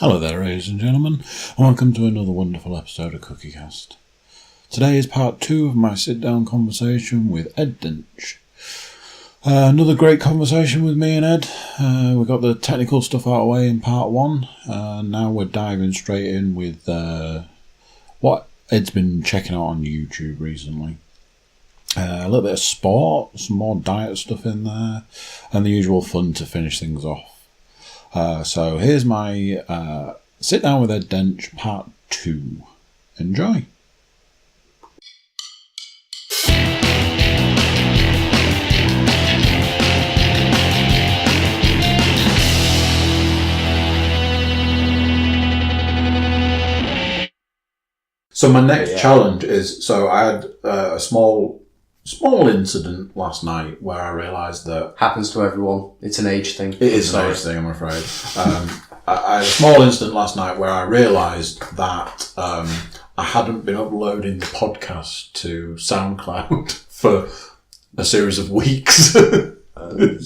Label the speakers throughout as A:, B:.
A: Hello there, ladies and gentlemen, and welcome to another wonderful episode of Cookiecast. Today is part 2 of my sit-down conversation with Ed Dench. Another great conversation with me and Ed. We got the technical stuff out of the way in part 1, and now we're diving straight in with what Ed's been checking out on YouTube recently. A little bit of sport, some more diet stuff in there, and the usual fun to finish things off. So here's my sit down with Ed Dench part 2. Enjoy. So my next challenge is, so I had a small incident last night where I realised that...
B: Happens to everyone. It's an age thing.
A: It is an age thing, I'm afraid. I had a small incident last night where I realised that I hadn't been uploading the podcast to SoundCloud for a series of weeks.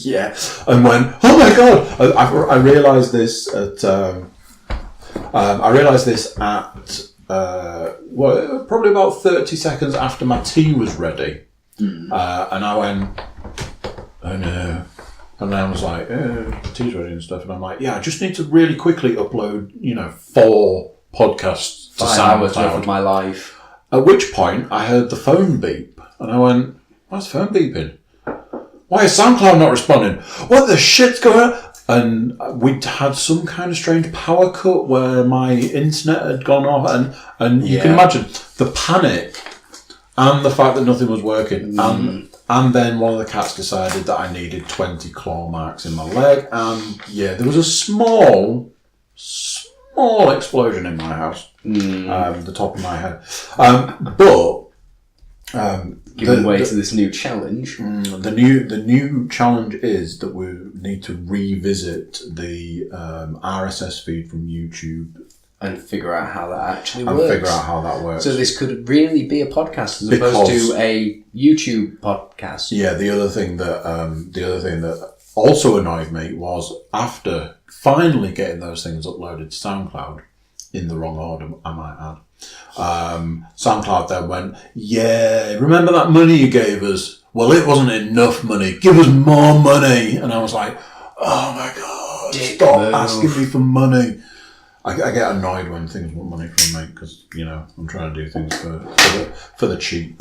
A: Yeah. And went, oh my God! I realised this at... probably about 30 seconds after my tea was ready. And I went, oh no. And I was like, tea's ready and stuff. And I'm like, yeah, I just need to really quickly upload, 4 podcasts to SoundCloud. 5 hours worth of
B: my life.
A: At which point I heard the phone beep. And I went, why's the phone beeping? Why is SoundCloud not responding? What the shit's going on? And we'd had some kind of strange power cut where my internet had gone off. And you can imagine the panic and the fact that nothing was working. And then one of the cats decided that I needed 20 claw marks in my leg. And there was a small explosion in my house. The top of my head.
B: Giving way to this new challenge.
A: The new challenge is that we need to revisit the RSS feed from YouTube.
B: And figure out how that actually works. So this could really be a podcast as opposed to a YouTube podcast.
A: Yeah, the other thing that also annoyed me was after finally getting those things uploaded to SoundCloud, in the wrong order, I might add, SoundCloud then went, yeah, remember that money you gave us? Well, it wasn't enough money. Give us more money. And I was like, oh my God, stop asking me for money. I get annoyed when things want money from me because, I'm trying to do things for the cheap.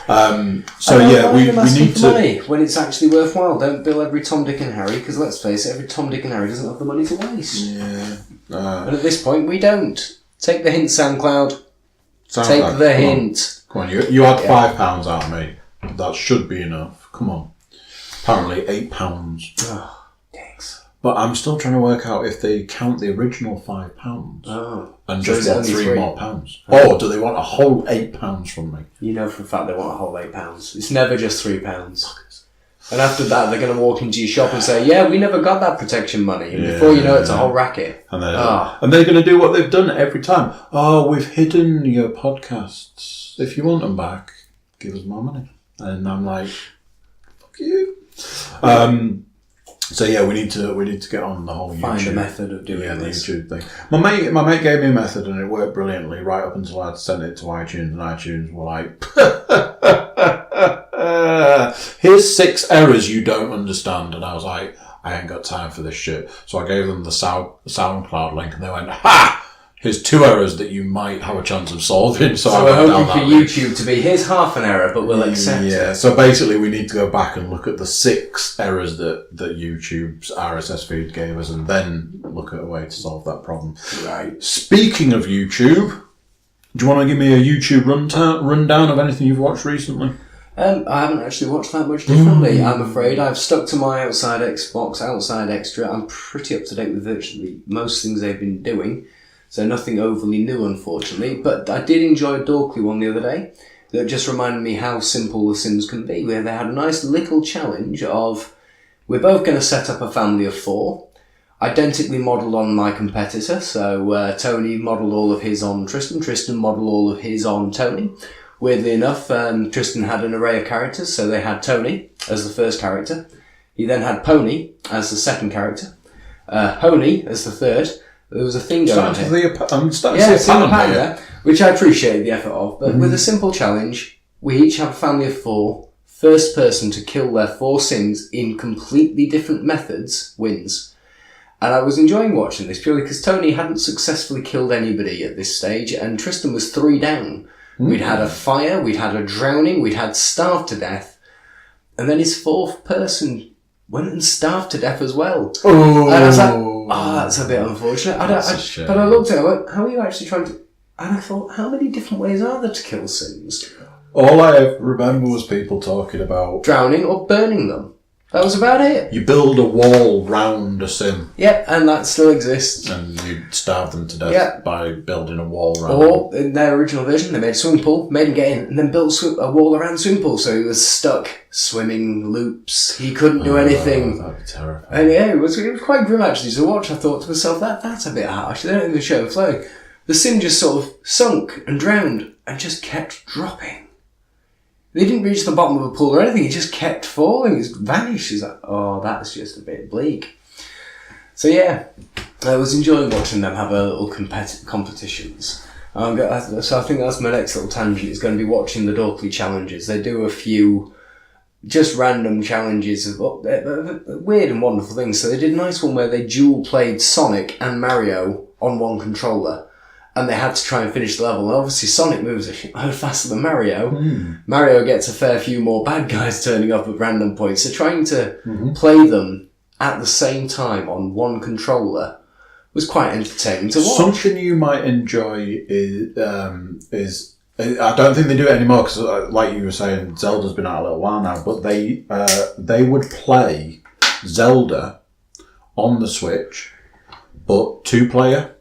A: We need to...
B: money when it's actually worthwhile. Don't bill every Tom, Dick and Harry because, let's face it, every Tom, Dick and Harry doesn't have the money to waste.
A: Yeah.
B: And at this point, we don't. Take the hint, SoundCloud. Take the hint.
A: Come on, you had £5 out of me. That should be enough. Come on. Apparently £8.
B: Oh, thanks.
A: But I'm still trying to work out if they count the original £5 and just want 3 more pounds. Or do they want a whole £8 from me?
B: You know for a fact they want a whole £8. It's never just £3. And after that, they're going to walk into your shop and say, yeah, we never got that protection money. And before you know it, it's a whole racket.
A: And they're going to do what they've done every time. Oh, we've hidden your podcasts. If you want them back, give us more money. And I'm like, fuck you. So we need to get on the whole YouTube.
B: Find a method of doing this.
A: The YouTube thing. My mate gave me a method and it worked brilliantly right up until I'd sent it to iTunes and iTunes were like, here's 6 errors you don't understand. And I was like, I ain't got time for this shit. So I gave them the SoundCloud link and they went, ha! Here's 2 errors that you might have a chance of solving. So
B: we're hoping for YouTube to be, here's half an error, but we'll accept it.
A: Yeah, so basically we need to go back and look at the 6 errors that YouTube's RSS feed gave us and then look at a way to solve that problem.
B: Right.
A: Speaking of YouTube, do you want to give me a YouTube rundown of anything you've watched recently?
B: I haven't actually watched that much differently, I'm afraid. I've stuck to my Outside Xbox, Outside Extra. I'm pretty up to date with virtually most things they've been doing. So nothing overly new, unfortunately. But I did enjoy a Dorkly one the other day that just reminded me how simple The Sims can be, where they had a nice little challenge of, we're both going to set up a family of 4, identically modelled on my competitor. So Tony modelled all of his on Tristan, Tristan modelled all of his on Tony. Weirdly enough, Tristan had an array of characters, so they had Tony as the first character. He then had Pony as the second character, Honey as the third, There was a thing going on here.
A: I'm starting to see a pattern
B: there, which I appreciate the effort of. But with a simple challenge, we each have a family of 4. First person to kill their 4 sins in completely different methods wins. And I was enjoying watching this purely because Tony hadn't successfully killed anybody at this stage, and Tristan was 3 down. We'd had a fire, we'd had a drowning, we'd had starved to death, and then his 4th person went and starved to death as well.
A: Oh.
B: And I was like, that's a bit unfortunate. But I looked at it, I went, how are you actually trying to... And I thought, how many different ways are there to kill sins?
A: All I remember was people talking about...
B: drowning or burning them. That was about it.
A: You build a wall round a sin.
B: Yep, and that still exists.
A: And you starve them to death by building a wall around
B: Or, in their original version, they made a swimming pool, made him get in, and then built a wall around the swimming pool, so he was stuck swimming loops. He couldn't do anything.
A: That'd be terrifying.
B: And yeah, it was quite grim actually to watch. I thought to myself, that's a bit harsh. They don't even show the flow. The sin just sort of sunk and drowned and just kept dropping. They didn't reach the bottom of the pool or anything. He just kept falling. He vanished. He's like, that's just a bit bleak. So yeah, I was enjoying watching them have a little competitions. So I think that's my next little tangent. Is going to be watching the Dorkly challenges. They do a few just random challenges of weird and wonderful things. So they did a nice one where they dual played Sonic and Mario on one controller. And they had to try and finish the level. And obviously Sonic moves a shit load faster than Mario. Mario gets a fair few more bad guys turning up at random points. So trying to play them at the same time on one controller was quite entertaining to watch.
A: Something you might enjoy is I don't think they do it anymore because, like you were saying, Zelda's been out a little while now. But they would play Zelda on the Switch, but 2-player.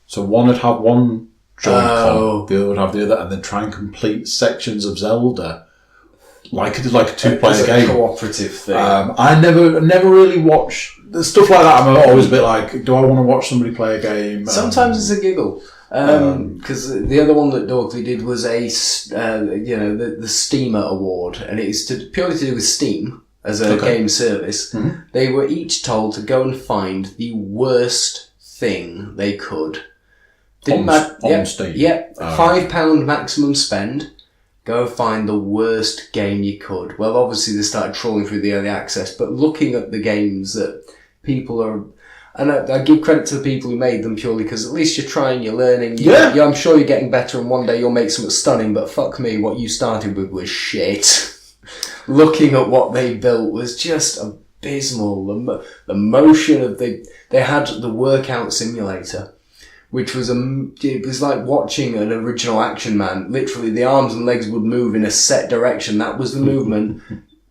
A: So one would have one Joy-Con, the other would have the other, and then try and complete sections of Zelda like a 2-player game.
B: Cooperative thing.
A: I never really watch stuff like that. I'm always a bit like, do I want to watch somebody play a game?
B: Sometimes it's a giggle. Because the other one that Dorkly did was the Steamer Award, and it's purely to do with Steam as a game service. They were each told to go and find the worst thing they could. On Steam? Yep. £5 maximum spend. Go find the worst game you could. Well, obviously they started trawling through the early access, but looking at the games that people are... And I give credit to the people who made them purely because at least you're trying, you're learning. I'm sure you're getting better and one day you'll make something stunning, but fuck me, what you started with was shit. Looking at what they built was just abysmal. The motion of they had the workout simulator, which was it was like watching an original Action Man. Literally, the arms and legs would move in a set direction. That was the movement,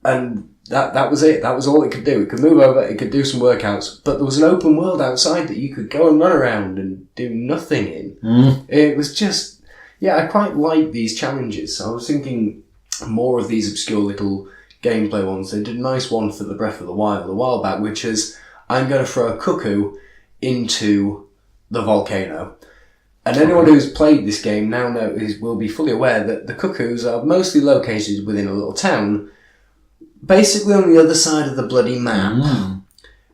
B: and that was it. That was all it could do. It could move over. It could do some workouts, but there was an open world outside that you could go and run around and do nothing in. It was just, I quite like these challenges. So I was thinking more of these obscure little gameplay ones. They did a nice one for the Breath of the Wild a while back, which is I'm going to throw a cuckoo into the volcano. And anyone who's played this game now will be fully aware that the cuckoos are mostly located within a little town, basically on the other side of the bloody map.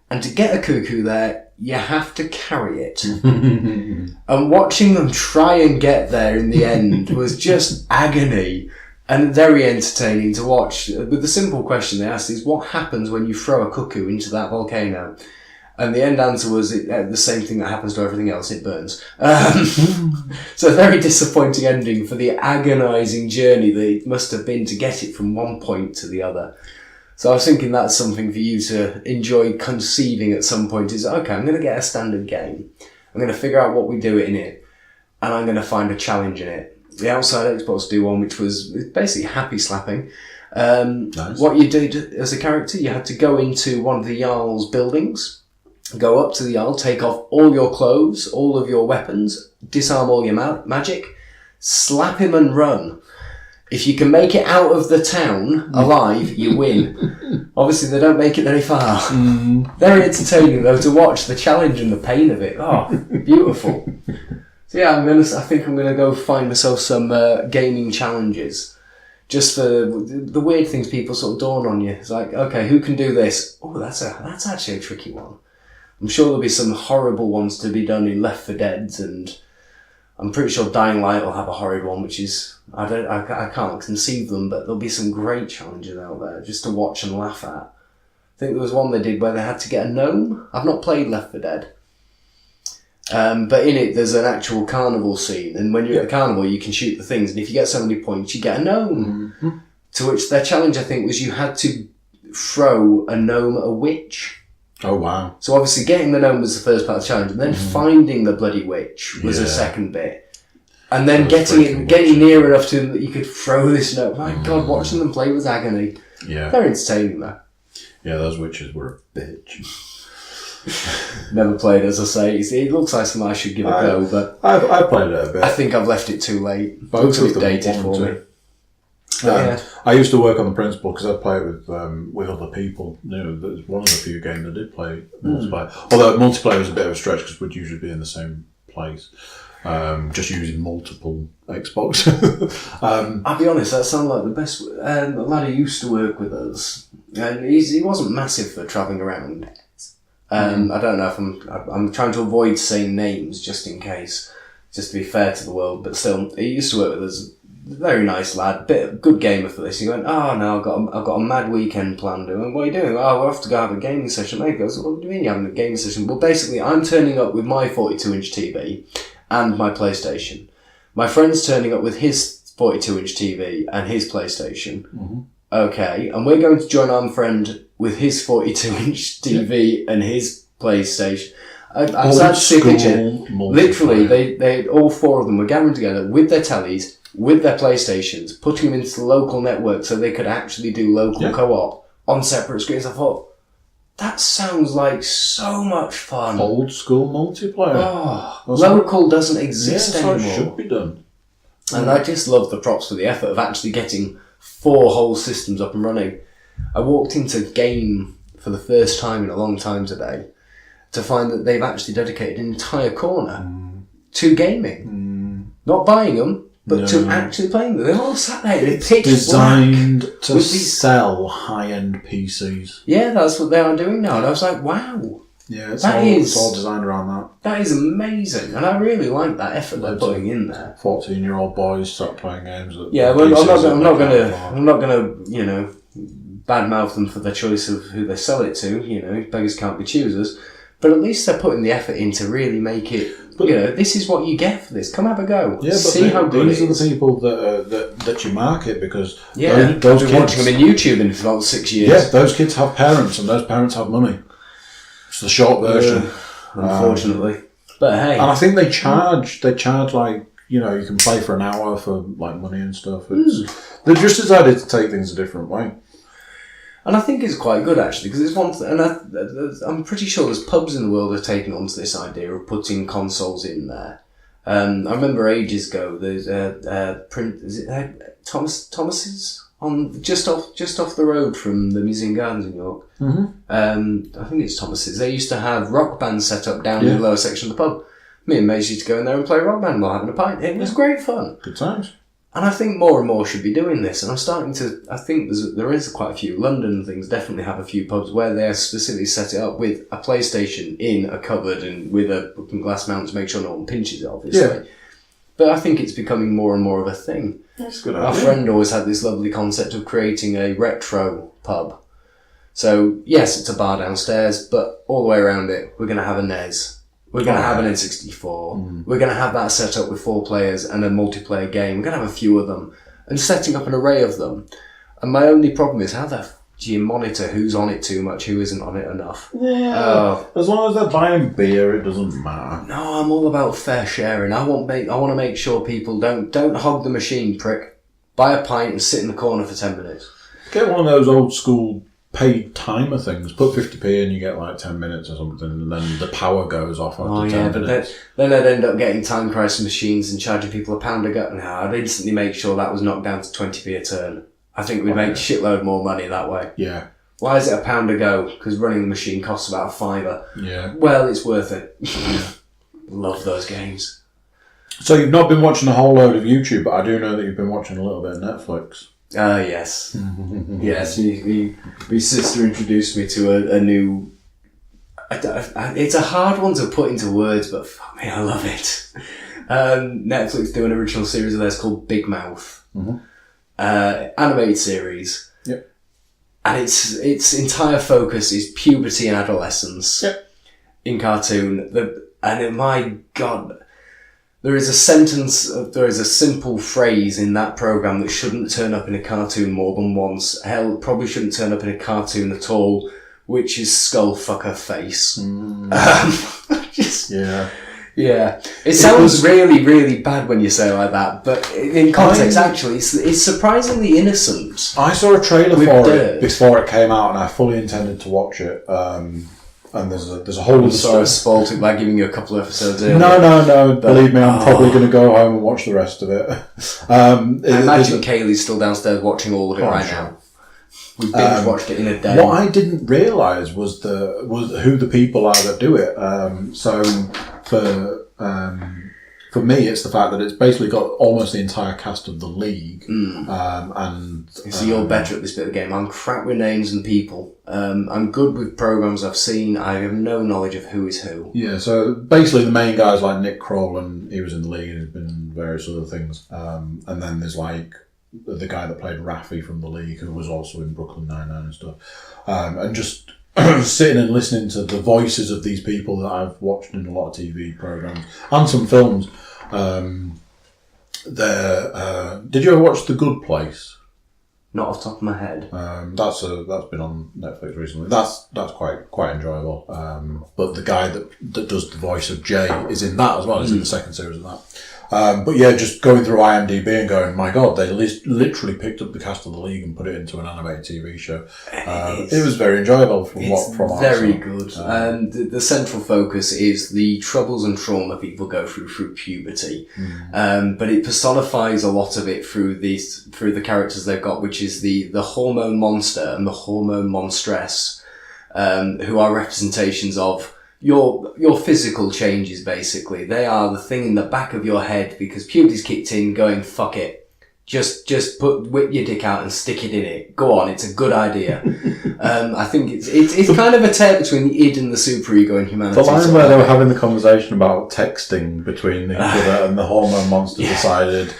B: And to get a cuckoo there, you have to carry it. And watching them try and get there in the end was just agony and very entertaining to watch. But the simple question they asked is, what happens when you throw a cuckoo into that volcano? And the end answer was the same thing that happens to everything else, it burns. So a very disappointing ending for the agonising journey that it must have been to get it from one point to the other. So I was thinking that's something for you to enjoy conceiving at some point is, okay, I'm going to get a standard game. I'm going to figure out what we do in it. And I'm going to find a challenge in it. The Outside Xbox do one, which was basically happy slapping. Nice. What you did as a character, you had to go into one of the Jarl's buildings, go up to the Jarl, take off all your clothes, all of your weapons, disarm all your magic, slap him and run. If you can make it out of the town alive, you win. Obviously, they don't make it very far. Very entertaining, though, to watch the challenge and the pain of it. Oh, beautiful. So yeah, I think I'm gonna go find myself some gaming challenges, just for the weird things people sort of dawn on you. It's like, okay, who can do this? Oh, that's actually a tricky one. I'm sure there'll be some horrible ones to be done in Left 4 Dead, and I'm pretty sure Dying Light will have a horrid one, which is, I can't conceive them, but there'll be some great challenges out there just to watch and laugh at. I think there was one they did where they had to get a gnome. I've not played Left 4 Dead. But in it, there's an actual carnival scene, and when you're at the carnival, you can shoot the things, and if you get so many points, you get a gnome. Mm-hmm. To which their challenge, I think, was you had to throw a gnome at a witch.
A: Oh, wow.
B: So obviously getting the gnome was the first part of the challenge, and then finding the bloody witch was the second bit. And then getting near enough to them that you could throw this gnome. My God, watching them play was agony.
A: Yeah.
B: They're entertaining, though.
A: Yeah, those witches were a bitch.
B: Never played, as I say. It looks like something I should give a go, but
A: I played it a bit.
B: I think I've left it too late.
A: Both
B: Looks
A: of
B: a bit dated for me.
A: I used to work on the principle because I play it with other people. You know, there's one of the few games I did play multiplayer. Although multiplayer was a bit of a stretch because we'd usually be in the same place, just using multiple Xbox.
B: I'll be honest, that sounded like the best. A lad who used to work with us, and he wasn't massive for travelling around. I don't know if I'm trying to avoid saying names just in case, just to be fair to the world. But still, he used to work with us. Very nice lad, good gamer for this. He went, oh no, I've got a mad weekend planned. I went, what are you doing? Oh, we'll have to go have a gaming session. Mate goes, what do you mean you're having a gaming session? Well, basically, I'm turning up with my 42-inch TV and my PlayStation. My friend's turning up with his 42-inch TV and his PlayStation. Mm-hmm. Okay, and we're going to join our friend with his 42-inch TV and his PlayStation. I started to see a picture. Literally, they all four of them were gathering together with their tellies, with their PlayStations, putting them into the local network so they could actually do local co-op on separate screens. I thought, that sounds like so much fun.
A: Old school multiplayer.
B: Oh, local doesn't exist anymore.
A: That's how it should be done.
B: And I just love the props for the effort of actually getting 4 whole systems up and running. I walked into Game for the first time in a long time today to find that they've actually dedicated an entire corner to gaming. Not buying them, but to actually playing them. They're all sat there in pitch
A: designed
B: black
A: to sell high-end PCs.
B: Yeah, that's what they are doing now. And I was like, wow.
A: Yeah, it's all designed around that.
B: That is amazing. And I really like that effort they're putting in there.
A: 14-year-old boys start playing games.
B: I'm not gonna, you know, badmouth them for the choice of who they sell it to. You know, beggars can't be choosers. But at least they're putting the effort in to really make it. You know, this is what you get for this. Come have a go.
A: Yeah, but
B: see how good
A: these are the people that you market because
B: those kids, watching them in YouTube in about 6 years.
A: Yeah, those kids have parents, and those parents have money. It's the short version,
B: unfortunately. But hey,
A: and I think they charge. They charge like, you know, you can play for an hour for like money and stuff. They've just decided to take things a different way.
B: And I think it's quite good, actually, because it's one thing, and I'm pretty sure there's pubs in the world that are taking on to this idea of putting consoles in there. I remember ages ago, there's is it Thomas's on just off the road from the Museum Gardens in York. Mm-hmm. I think it's Thomas's. They used to have rock bands set up down in the lower section of the pub. Me and mates used to go in there and play rock band while having a pint. It was great fun.
A: Good times.
B: And I think more and more should be doing this. And I'm starting to. I think there is quite a few. London things definitely have a few pubs where they specifically set it up with a PlayStation in a cupboard and with a glass mount to make sure no one pinches it, obviously. Yeah. But I think it's becoming more and more of a thing.
A: That's a good
B: idea. Our friend always had this lovely concept of creating a retro pub. So, yes, it's a bar downstairs, but all the way around it, we're going to have a NES. We're going to have an N64. We're going to have that set up with 4 players and a multiplayer game. We're going to have a few of them. And setting up an array of them. And my only problem is, how the f*** do you monitor who's on it too much, who isn't on it enough?
A: Yeah. As long as they're buying beer, it doesn't matter.
B: No, I'm all about fair sharing. I want to make sure people don't hog the machine, prick. Buy a pint and sit in the corner for 10 minutes.
A: Get one of those old school paid timer things. Put 50p and you get like 10 minutes or something, and then the power goes off after 10 minutes.
B: Then I'd end up getting time crisis machines and charging people £1 a go. No, I'd instantly make sure that was knocked down to 20p a turn. I think we'd make a shitload more money that way.
A: Yeah.
B: Why is it £1 a go? Because running the machine costs about £5.
A: Yeah.
B: Well, it's worth it. Love those games.
A: So you've not been watching a whole load of YouTube, but I do know that you've been watching a little bit of Netflix.
B: Yes. Yes, my sister introduced me to a new it's a hard one to put into words, but fuck me, I love it. Netflix do an original series of theirs called Big Mouth. Animated series.
A: Yep.
B: And its entire focus is puberty and adolescence.
A: Yep.
B: In cartoon. My God, there is a simple phrase in that program that shouldn't turn up in a cartoon more than once. Hell, probably shouldn't turn up in a cartoon at all, which is skullfucker face. Yeah. It sounds really, really bad when you say it like that, but in context, actually, it's surprisingly innocent.
A: I saw a trailer for it before it came out, and I fully intended to watch it. And there's a whole.
B: I'm sorry I spoiled it by giving you a couple of episodes earlier.
A: No. Believe me, I'm probably going to go home and watch the rest of it.
B: I imagine Kaylee's still downstairs watching all of it now. We binge watched it in a day.
A: What I didn't realise was who the people are that do it. So for me, it's the fact that it's basically got almost the entire cast of the League.
B: So you're better at this bit of the game. I'm crap with names and people. I'm good with programs I've seen. I have no knowledge of who is who.
A: Yeah, so basically the main guys like Nick Kroll, and he was in the League and he's been in various other things. And then there's like the guy that played Raffi from the League, who was also in Brooklyn Nine-Nine and stuff. And just sitting and listening to the voices of these people that I've watched in a lot of TV programs and some films. Did you ever watch The Good Place?
B: Not off the top of my head.
A: That's been on Netflix recently. That's quite enjoyable. But the guy that does the voice of Jay is in that as well. He's in the second series of that. But yeah, just going through IMDb and going, my God, they literally picked up the cast of the League and put it into an animated TV show. It was very enjoyable from
B: very good. And the central focus is the troubles and trauma people go through puberty. But it personifies a lot of it through the characters they've got, which is the hormone monster and the hormone monstress, who are representations of your physical changes. Basically, they are the thing in the back of your head because puberty's kicked in, going fuck it, just whip your dick out and stick it in it. Go on, it's a good idea. I think it's kind of a tale between the id and the superego in humanity.
A: The line where they were having the conversation about texting between each other and the hormone monster decided.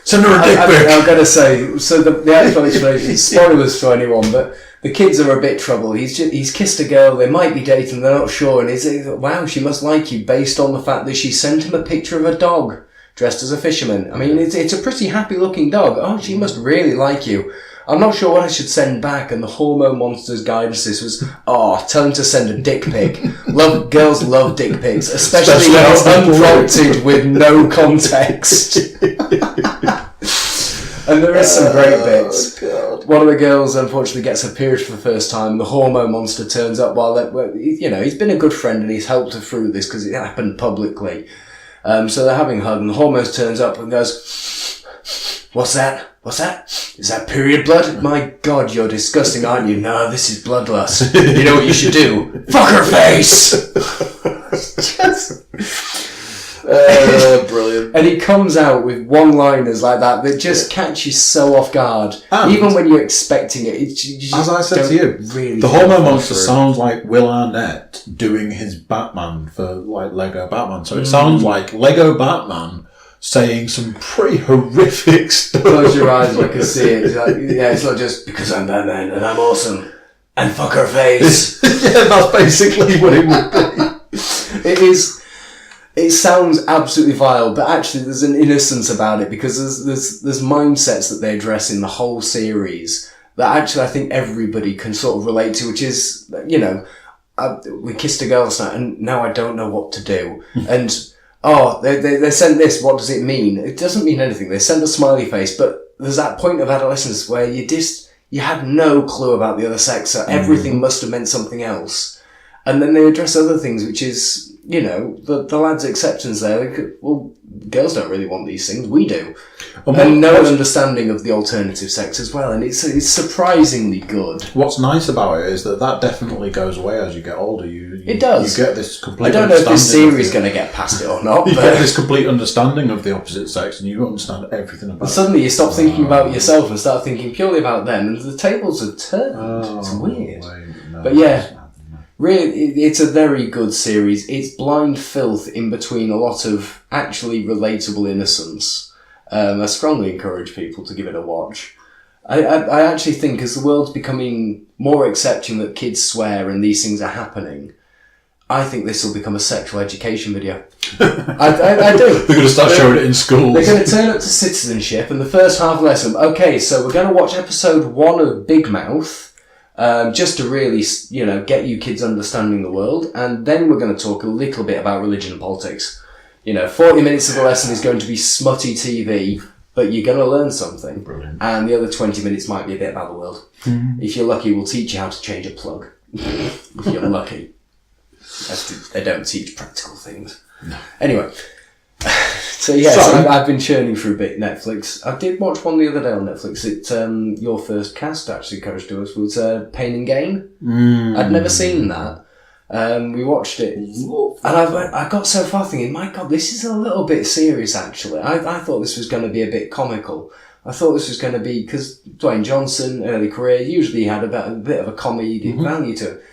A: Send her a dick pic.
B: I'm going to say, so the actual explanation, spoilers for anyone, but the kids are a bit trouble. He's kissed a girl, they might be dating, they're not sure, and wow, she must like you based on the fact that she sent him a picture of a dog dressed as a fisherman. I mean, it's a pretty happy looking dog. Oh, she must really like you. I'm not sure what I should send back, and the hormone monster's guidance was, tell him to send a dick pic. Girls love dick pics, especially when it's unprompted with no context. And there is some great bits. God. One of the girls unfortunately gets her period for the first time. The hormone monster turns up he's been a good friend and he's helped her through this because it happened publicly. So they're having a hug and the hormone turns up and goes, "What's that? What's that? Is that period blood? My God, you're disgusting, aren't you?" "No, this is bloodlust." "You know what you should do? Fuck her face!"
A: Brilliant.
B: And he comes out with one-liners like that just catch you so off guard. And even when you're expecting it,
A: as I said to you, really the hormone monster sounds like Will Arnett doing his Batman for like Lego Batman. So it sounds like Lego Batman saying some pretty horrific stuff.
B: Close your eyes and I can see it. It's not just because I'm Batman and I'm awesome and fuck her face.
A: Yeah, that's basically what it would be.
B: It is. It sounds absolutely vile, but actually there's an innocence about it because there's mindsets that they address in the whole series that actually I think everybody can sort of relate to, which is, we kissed a girl last night and now I don't know what to do. And, they sent this, what does it mean? It doesn't mean anything. They sent a smiley face, but there's that point of adolescence where you had no clue about the other sex, so everything must have meant something else. And then they address other things, which is, the lad's acceptance there. Well, girls don't really want these things. We do. And no understanding of the alternative sex as well. And it's surprisingly good.
A: What's nice about it is that definitely goes away as you get older.
B: It does.
A: You get this complete
B: I don't know if this series is going to get past it or not.
A: You get this complete understanding of the opposite sex and you understand everything about it.
B: Suddenly you stop thinking about yourself and start thinking purely about them. And the tables have turned. It's weird.
A: Wait, no,
B: but yeah. Really, it's a very good series. It's blind filth in between a lot of actually relatable innocence. I strongly encourage people to give it a watch. I actually think as the world's becoming more accepting that kids swear and these things are happening, I think this will become a sexual education video. I do.
A: They're going to start showing it in schools.
B: They're going to turn up to citizenship and the first half lesson, okay, so we're going to watch episode 1 of Big Mouth, just to really, get you kids understanding the world, and then we're going to talk a little bit about religion and politics. 40 minutes of the lesson is going to be smutty TV, but you're going to learn something.
A: Brilliant.
B: And the other 20 minutes might be a bit about the world. Mm-hmm. If you're lucky, we'll teach you how to change a plug. If you're lucky. They don't teach practical things. No. Anyway. So I've been churning through a bit Netflix. I did watch one the other day on Netflix. Your first cast actually encouraged to us was Pain and Gain. I'd never seen that. We watched it, and I got so far thinking, my God, this is a little bit serious. Actually, I thought this was going to be a bit comical. I thought this was going to be because Dwayne Johnson, early career, usually had a bit of a comedic value to it,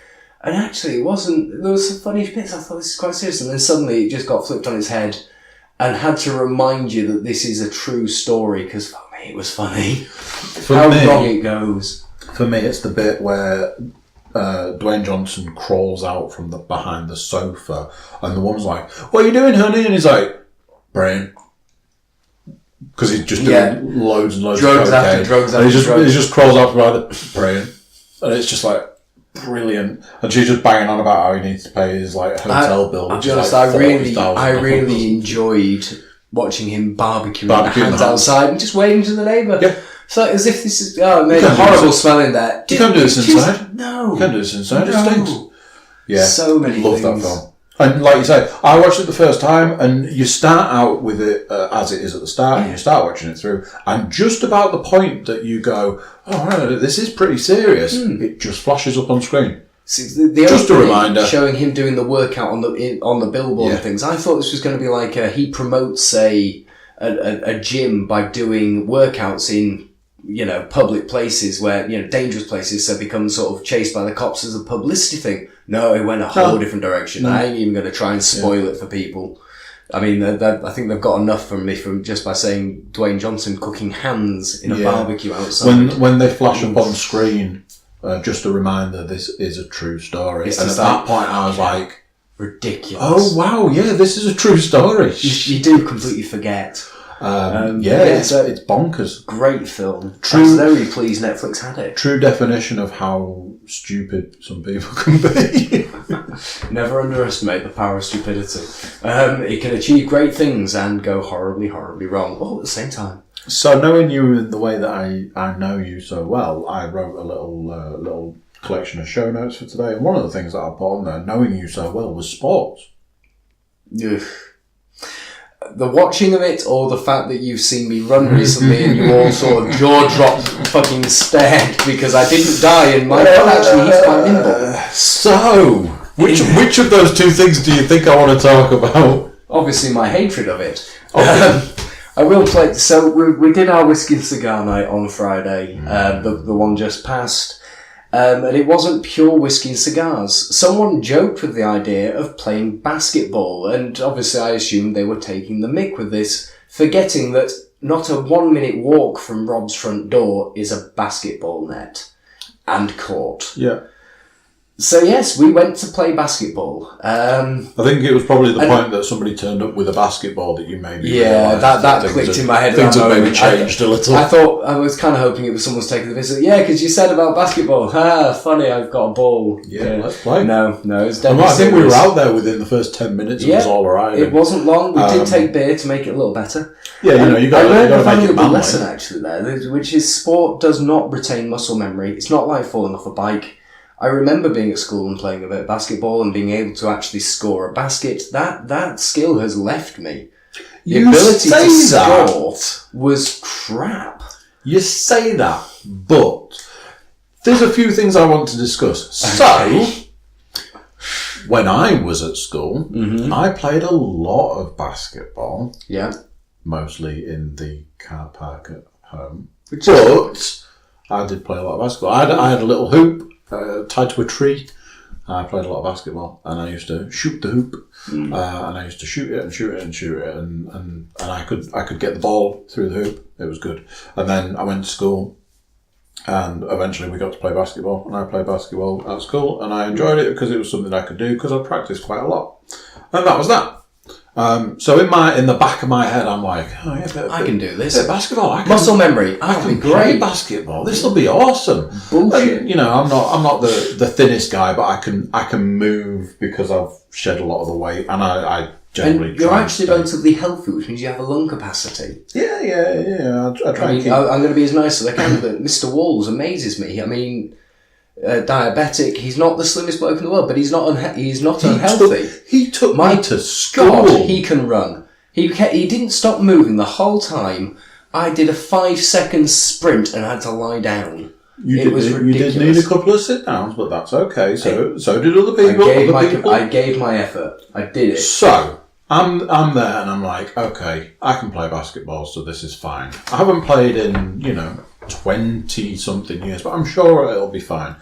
B: and actually it wasn't. There was some funny bits. I thought this is quite serious, and then suddenly it just got flipped on its head, and had to remind you that this is a true story because for me it was funny. How wrong it goes.
A: For me, it's the bit where Dwayne Johnson crawls out from behind the sofa, and the woman's like, "What are you doing, honey?" And he's like, "Brain," because he's just doing loads and loads
B: drugs
A: of
B: after drugs after
A: drugs. He just crawls out from behind the brain, and it's just like brilliant. And she's just banging on about how he needs to pay his hotel bill.
B: I'll be honest, I really enjoyed watching him barbecuing the hands outside and just waving to the neighbour.
A: Yeah.
B: So as if this is horrible smell in there.
A: You can't do this inside.
B: No.
A: You can't do this inside. It stinks. Yeah.
B: So many
A: Love
B: things.
A: that film. And like you say, I watched it the first time, and you start out with it as it is at the start, and you start watching it through, and just about the point that you go, "Oh, right, this is pretty serious," it just flashes up on screen.
B: See, the
A: just a reminder,
B: showing him doing the workout on the billboard and things. I thought this was going to be like he promotes a gym by doing workouts in public places where dangerous places, so it becomes sort of chased by the cops as a publicity thing. No, it went a whole different direction. I ain't even going to try and spoil it for people. I mean, I think they've got enough from me from just by saying Dwayne Johnson cooking hands in a barbecue outside.
A: When they flash up on screen, just a reminder, this is a true story. And at that point, I was like,
B: ridiculous.
A: Oh wow, yeah, this is a true story.
B: You do completely forget.
A: It's bonkers.
B: Great film. I was very pleased Netflix had it.
A: True definition of how stupid some people can be.
B: Never underestimate the power of stupidity. It can achieve great things and go horribly, horribly wrong all at the same time.
A: So knowing you in the way that I know you so well, I wrote a little collection of show notes for today, and one of the things that I put on there, knowing you so well, was sports.
B: Ugh. The watching of it, or the fact that you've seen me run recently and you all sort of jaw-dropped fucking stared because I didn't die and my God, actually he's quite nimble.
A: So, which of those two things do you think I want to talk about?
B: Obviously my hatred of it. I will play, so we did our whiskey and cigar night on Friday, the one just passed. And it wasn't pure whiskey and cigars. Someone joked with the idea of playing basketball, and obviously I assumed they were taking the mick with this, forgetting that not a 1 minute walk from Rob's front door is a basketball net and court.
A: Yeah.
B: So yes, we went to play basketball.
A: I think it was probably the point that somebody turned up with a basketball that you maybe
B: that clicked in my head.
A: Things have maybe changed a little.
B: I was kind of hoping it was someone's taking the visit. Yeah, because you said about basketball. Funny, I've got a ball.
A: Yeah, let's play.
B: No, it's definitely.
A: I think we were out there within the first 10 minutes. It was all right.
B: It wasn't long. We did take beer to make it a little better.
A: Yeah, you got to make it
B: a valuable lesson actually there, which is sport does not retain muscle memory. It's not like falling off a bike. I remember being at school and playing a bit of basketball and being able to actually score a basket. That skill has left me. The ability to score was crap.
A: You say that, but there's a few things I want to discuss. So, when I was at school, I played a lot of basketball.
B: Yeah.
A: Mostly in the car park at home. But I did play a lot of basketball. I had a little hoop tied to a tree I played a lot of basketball, and I used to shoot the hoop, and I used to shoot it, and I could get the ball through the hoop. It was good. And then I went to school, and eventually we got to play basketball, and I played basketball at school, and I enjoyed it because it was something I could do because I practiced quite a lot, and that was that. So in the back of my head, I'm like, oh yeah,
B: I can do this.
A: Basketball,
B: Muscle memory.
A: I can play basketball. This will be awesome.
B: Bullshit.
A: And, I'm not the thinnest guy, but I can move because I've shed a lot of the weight, and I generally.
B: And you're actually relatively healthy, which means you have a lung capacity.
A: Yeah. I try.
B: I'm going to be as nice as I can, but Mr. Walls amazes me. I mean, diabetic. He's not the slimmest bloke in the world, but he's not unhealthy.
A: He took me to school.
B: God, he can run. He didn't stop moving the whole time. I did a 5-second sprint and had to lie down. It was ridiculous.
A: You did need a couple of sit downs, but that's okay. So did other people.
B: I gave my effort. I did it.
A: So I'm there, and I'm like, okay, I can play basketball, so this is fine. I haven't played in 20-something years, but I'm sure it'll be fine.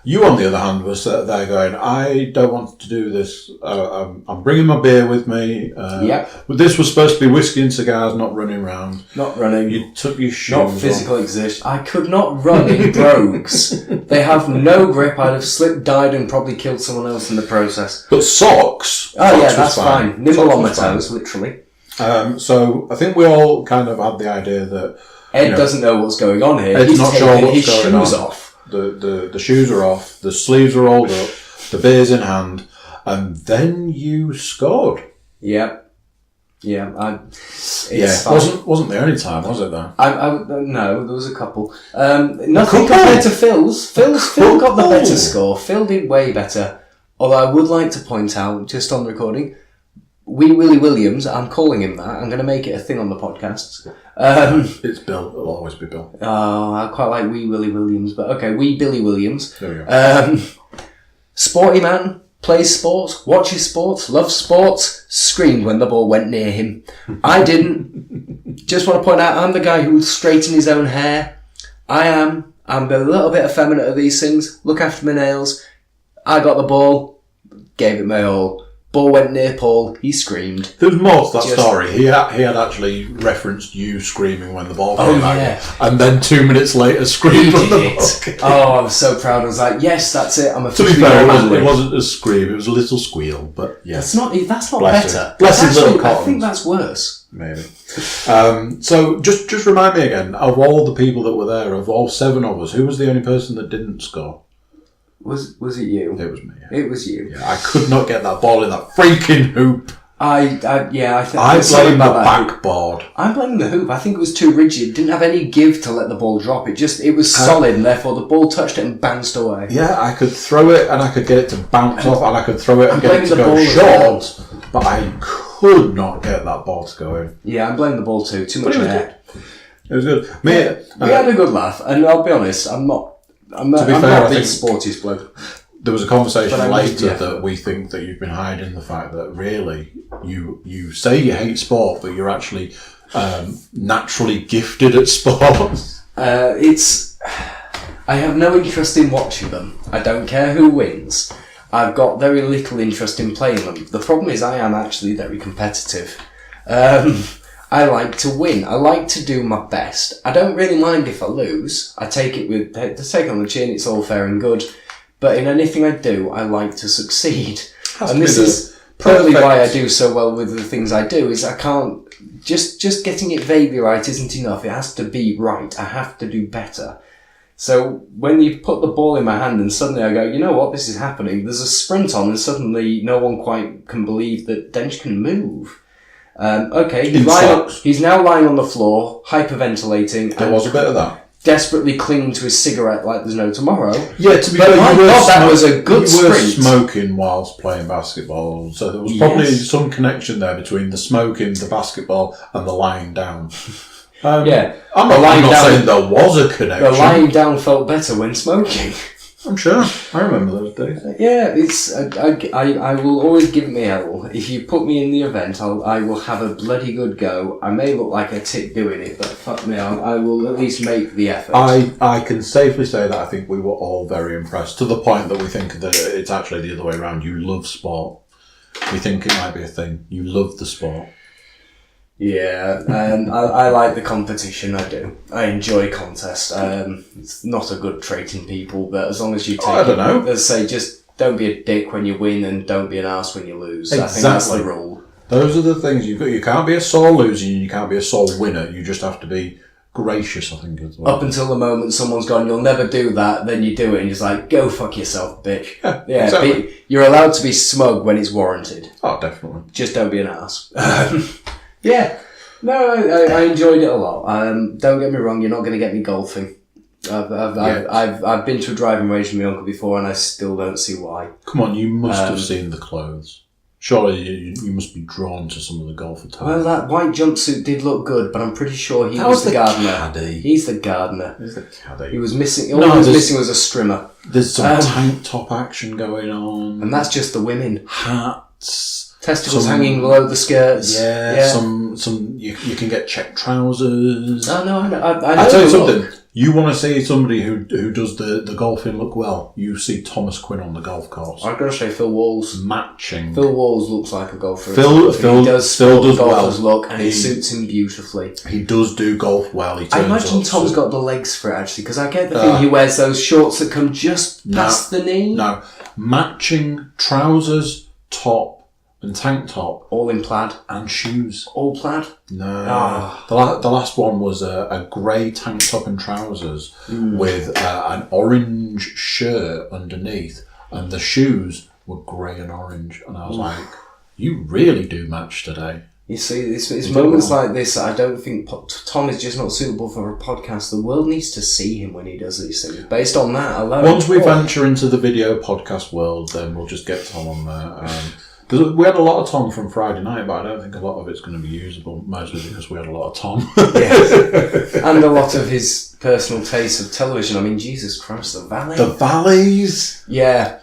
A: You, on the other hand, was there going, I don't want to do this. I'm bringing my beer with me.
B: Yep.
A: But this was supposed to be whiskey and cigars, not running around.
B: Not running.
A: You took your shoes
B: Not physical exertion. I could not run in brogues. They have no grip. I'd have slipped, died, and probably killed someone else in the process.
A: But socks.
B: Oh, yeah, that's fine. Nimble on my toes, literally.
A: So I think we all kind of had the idea that
B: Ed doesn't know what's going on here.
A: Ed's
B: He's
A: not
B: taken
A: sure what's
B: his
A: going
B: shoes
A: on.
B: off.
A: The shoes are off, the sleeves are rolled up, the beer's in hand, and then you scored.
B: Yep. Yeah. It
A: wasn't the only time, was it? Though.
B: No, there was a couple. Nothing compared to Phil's. Phil got the better score. Phil did way better. Although I would like to point out, just on recording, Wee Willie Williams. I'm calling him that. I'm going to make it a thing on the podcast.
A: It's Bill. It'll always be Bill.
B: Oh, I quite like Wee Willie Williams, but okay, Wee Billy Williams.
A: There we go.
B: Sporty man, plays sports, watches sports, loves sports, screamed when the ball went near him. I didn't. Just want to point out, I'm the guy who would straighten his own hair. I'm a little bit effeminate at these things, look after my nails. I got the ball, gave it my all. Ball went near Paul, he screamed.
A: There was more to that story. He had actually referenced you screaming when the ball came out. And then 2 minutes later screamed when the ball came.
B: Oh, I was so proud. I was like, yes, that's it. I'm
A: To be fair, it wasn't a scream, it was a little squeal, but yeah.
B: That's not
A: Bless
B: better.
A: Bless his little
B: I
A: cottons.
B: think that's worse.
A: Maybe. So just remind me again, of all the people that were there, of all 7 of us, who was the only person that didn't score?
B: Was it you?
A: It was me. Yeah.
B: It was you.
A: Yeah, I could not get that ball in that freaking hoop.
B: I think
A: I blame the backboard.
B: I'm blaming the hoop. I think it was too rigid. It didn't have any give to let the ball drop. It was solid, and therefore the ball touched it and bounced away.
A: Yeah, I could throw it and I could get it to bounce off, and I could throw it and get it to go short, but I could not get that ball to go in.
B: Yeah, I'm blaming the ball too. Too much air.
A: It was good.
B: We had a good laugh, and I'll be honest, I'm not the sportiest bloke.
A: There was a conversation later that we think that you've been hiding the fact that really you say you hate sport, but you're actually naturally gifted at sports.
B: I have no interest in watching them. I don't care who wins. I've got very little interest in playing them. The problem is I am actually very competitive. I like to win. I like to do my best. I don't really mind if I lose. I take it on the chin. It's all fair and good. But in anything I do, I like to succeed. And this is probably why I do so well with the things I do, is I can't... Just getting it vaguely right isn't enough. It has to be right. I have to do better. So when you put the ball in my hand and suddenly I go, you know what, this is happening. There's a sprint on and suddenly no one quite can believe that Dench can move. Okay, he's now lying on the floor, hyperventilating.
A: There was a bit of that.
B: Desperately clinging to his cigarette like there's no tomorrow.
A: Yeah, to be fair,
B: that was a good sprint.
A: You were smoking whilst playing basketball, so there was probably some connection there between the smoking, the basketball, and the lying down.
B: I'm
A: not saying there was a connection.
B: The lying down felt better when smoking.
A: I'm sure. I remember those days.
B: Yeah, it's I will always give me hell. If you put me in the event, I will have a bloody good go. I may look like a tit doing it, but fuck me, I will at least make the effort.
A: I can safely say that I think we were all very impressed, to the point that we think that it's actually the other way around. You love sport. We think it might be a thing. You love the sport.
B: Yeah, I like the competition, I do. I enjoy contest. It's not a good trait in people, but as long as you take
A: I don't know.
B: Let's say, just don't be a dick when you win and don't be an arse when you lose.
A: Exactly.
B: I think that's the rule.
A: Those are the things you've got. You can't be a sore loser and you can't be a sore winner. You just have to be gracious, I think, as well.
B: Up until the moment someone's gone, you'll never do that, then you do it and you're just like, go fuck yourself, bitch.
A: Yeah, exactly.
B: You're allowed to be smug when it's warranted.
A: Oh, definitely.
B: Just don't be an arse. Yeah. No, I enjoyed it a lot. Don't get me wrong, you're not going to get me golfing. I've been to a driving range with my uncle before and I still don't see why.
A: Come on, you must have seen the clothes. Surely you must be drawn to some of the golf attire.
B: Well, that white jumpsuit did look good, but I'm pretty sure he
A: that
B: was the gardener.
A: Caddy.
B: He's the gardener.
A: He's the caddy.
B: He was missing. All he was missing was a strimmer.
A: There's some tank top action going on,
B: and that's just the women.
A: Hats,
B: testicles hanging below the skirts.
A: Yeah. Some. You can get check trousers.
B: Oh no,
A: I tell you something. You want to see somebody who does the golfing look well? You see Thomas Quinn on the golf course.
B: I've got to say Phil Walls.
A: Matching.
B: Phil Walls looks like a golfer.
A: Phil
B: does golfer's look, and it suits him beautifully.
A: He does do golf well.
B: I imagine Tom's got the legs for it, actually, because I get the thing he wears those shorts that come just past the knee.
A: No, matching trousers, top, and tank top,
B: all in plaid,
A: and shoes,
B: all plaid.
A: No, the last one was a grey tank top and trousers with an orange shirt underneath, and the shoes were grey and orange. And I was like, "You really do match today."
B: You see, it's moments like this. I don't think Tom is just not suitable for a podcast. The world needs to see him when he does these things. Based on that alone,
A: once we venture into the video podcast world, then we'll just get Tom on there. Because we had a lot of Tom from Friday night, but I don't think a lot of it's going to be usable, mostly because we had a lot of Tom.
B: Yes. And a lot of his personal taste of television. I mean, Jesus Christ, The Valley.
A: The Valleys!
B: Yeah.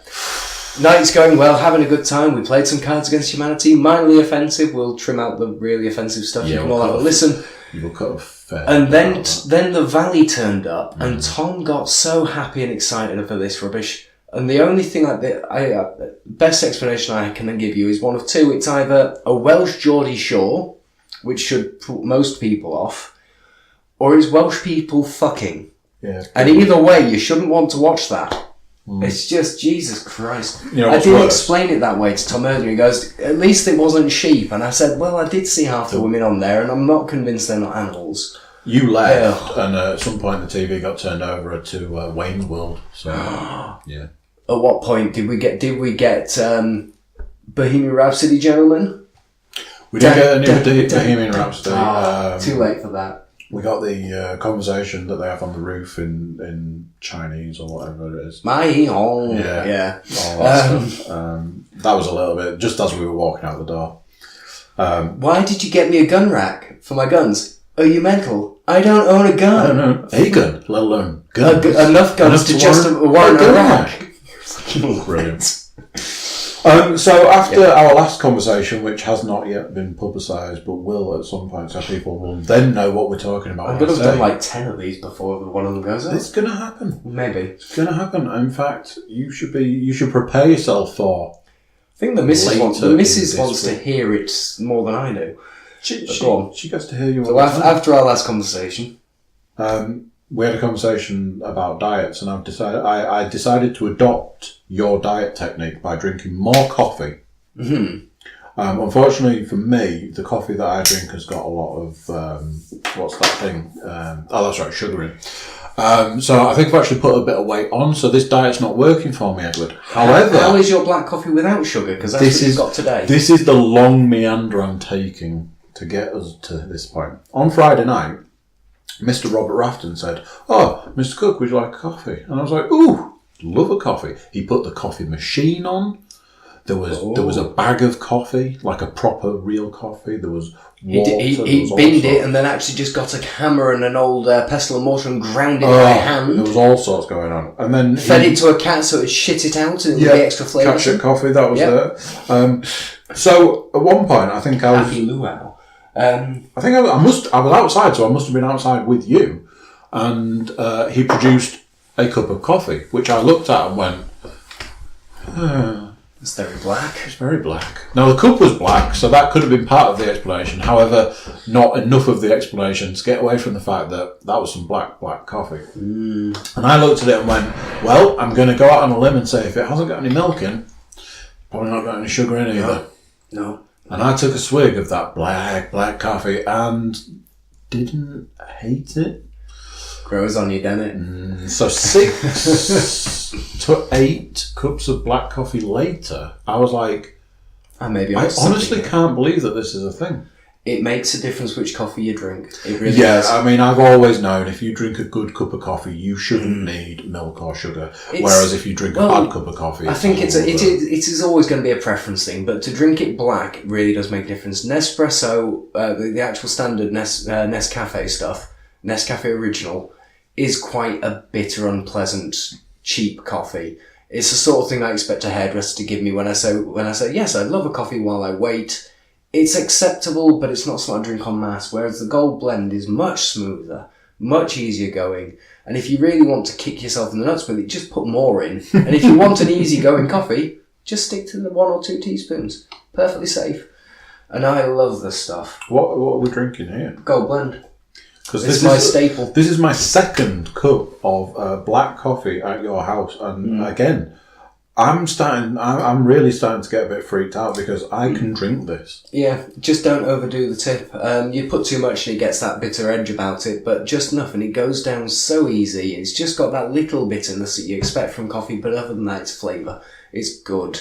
B: Night's going well, having a good time. We played some Cards Against Humanity, mildly offensive. We'll trim out the really offensive stuff.
A: Yeah,
B: you can all have a listen.
A: You will cut a fair.
B: And then The Valley turned up, and Tom got so happy and excited for this rubbish. And the only thing best explanation I can give you is one of two. It's either a Welsh Geordie Shore, which should put most people off, or it's Welsh people fucking.
A: Yeah.
B: And either way, you shouldn't want to watch that. It's just, Jesus Christ. I did explain it that way to Tom earlier. He goes, at least it wasn't sheep. And I said, well, I did see half the women on there, and I'm not convinced they're not animals.
A: You left, and at some point the TV got turned over to Wayne's World. So, yeah.
B: At what point did we get Bohemian Rhapsody, gentlemen?
A: We did get a new Bohemian Rhapsody.
B: Too late for that.
A: We got the conversation that they have on the roof in Chinese or whatever it is.
B: Yeah.
A: All that stuff. That was a little bit, just as we were walking out the door.
B: Why did you get me a gun rack for my guns? Are you mental? I don't own a gun.
A: I don't know. A gun, let alone guns.
B: Enough guns to just warrant a rack.
A: Brilliant. So after our last conversation, which has not yet been publicised but will at some point, so people will then know what we're talking about.
B: I'm going to have done like 10 of these before one of them goes up.
A: It's going to happen.
B: Maybe.
A: It's going to happen. In fact, you should prepare yourself for.
B: I think the missus wants to hear it more than I do.
A: She gets to hear you.
B: So after our last conversation,
A: we had a conversation about diets, and I decided to adopt your diet technique by drinking more coffee. Mm-hmm. Unfortunately for me, the coffee that I drink has got a lot of what's that thing? That's right, sugar in. So I think I've actually put a bit of weight on. So this diet's not working for me, Edward. However,
B: how is your black coffee without sugar? Because that's what you've got today.
A: This is the long meander I'm taking to get us to this point. On Friday night, Mr. Robert Rafton said, "Oh, Mr. Cook, would you like a coffee?" And I was like, "Ooh, love a coffee." He put the coffee machine on. There was a bag of coffee, like a proper real coffee. There was water.
B: He binned it and then actually just got a hammer and an old pestle and mortar and ground it by hand.
A: There was all sorts going on. And then
B: fed it to a cat so it shit it out and the extra flavour.
A: Ketchup coffee, that was there. So at one point, I think I was...
B: Happy luau.
A: I think I was outside, so I must have been outside with you. And he produced a cup of coffee, which I looked at and went...
B: It's very black.
A: It's very black. Now, the cup was black, so that could have been part of the explanation. However, not enough of the explanation to get away from the fact that was some black coffee. And I looked at it and went, well, I'm going to go out on a limb and say if it hasn't got any milk in, probably not got any sugar in either.
B: No.
A: And I took a swig of that black coffee and didn't hate it.
B: Grows on you, doesn't it?
A: So 6 to 8 cups of black coffee later, I was like, I honestly can't believe that this is a thing.
B: It makes a difference which coffee you drink. It really
A: does.
B: I
A: mean, I've always known if you drink a good cup of coffee, you shouldn't need milk or sugar. Whereas if you drink a bad cup of coffee,
B: I think it is always going to be a preference thing. But to drink it black really does make a difference. Nespresso, the actual standard Nescafe stuff, Nescafe Original, is quite a bitter, unpleasant, cheap coffee. It's the sort of thing I expect a hairdresser to give me when I say yes, I'd love a coffee while I wait. It's acceptable, but it's not something I drink en masse, whereas the Gold Blend is much smoother, much easier going. And if you really want to kick yourself in the nuts with it, just put more in. And if you want an easy-going coffee, just stick to the 1 or 2 teaspoons. Perfectly safe. And I love this stuff.
A: What are we drinking here?
B: Gold Blend.
A: Because
B: it's my staple.
A: This is my second cup of black coffee at your house. And again... I'm really starting to get a bit freaked out because I can drink this.
B: Yeah, just don't overdo the tip. You put too much and it gets that bitter edge about it, but just enough and it goes down so easy. It's just got that little bitterness that you expect from coffee, but other than that, it's flavour. It's good.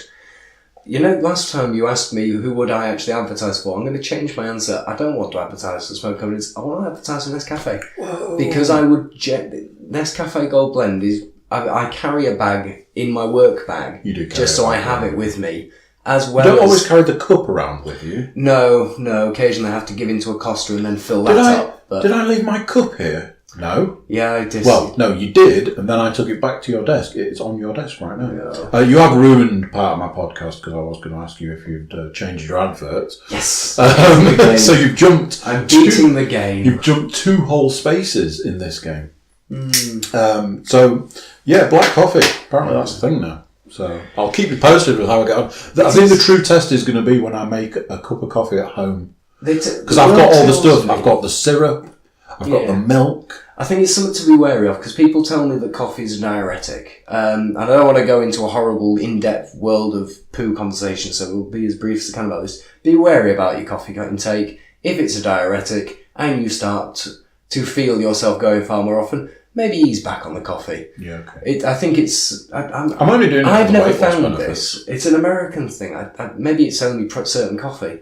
B: You know, last time you asked me who would I actually advertise for, I'm going to change my answer. I don't want to advertise for smoke companies. I want to advertise for Nescafe. Whoa. Because I would... Nescafe Gold Blend is... I carry a bag in my work bag. You do carry just so I have it with me. As well
A: you don't always carry the cup around with you?
B: No. Occasionally I have to give into a Costa and then fill that up. But...
A: Did I leave my cup here? No.
B: Yeah, I did.
A: Well, no, you did, and then I took it back to your desk. It's on your desk right now. Yeah. You have ruined part of my podcast because I was going to ask you if you'd changed your adverts.
B: Yes.
A: So you've jumped...
B: I'm beating the game.
A: You've jumped 2 whole spaces in this game. So, yeah, black coffee. Apparently that's a thing now. So I'll keep you posted with how I get on. I think the true test is going to be when I make a cup of coffee at home. Because I've got all the stuff. I've got the syrup. I've got the milk.
B: I think it's something to be wary of because people tell me that coffee is a diuretic. And I don't want to go into a horrible, in-depth world of poo conversation, so we'll be as brief as I can about this. Be wary about your coffee intake. If it's a diuretic and you start to feel yourself going far more often, maybe ease back on the coffee.
A: Yeah, okay.
B: I think it's... I'm
A: only doing it
B: I've
A: for the
B: never
A: weight loss
B: found
A: benefits.
B: this. It's an American thing. Maybe it's only certain coffee.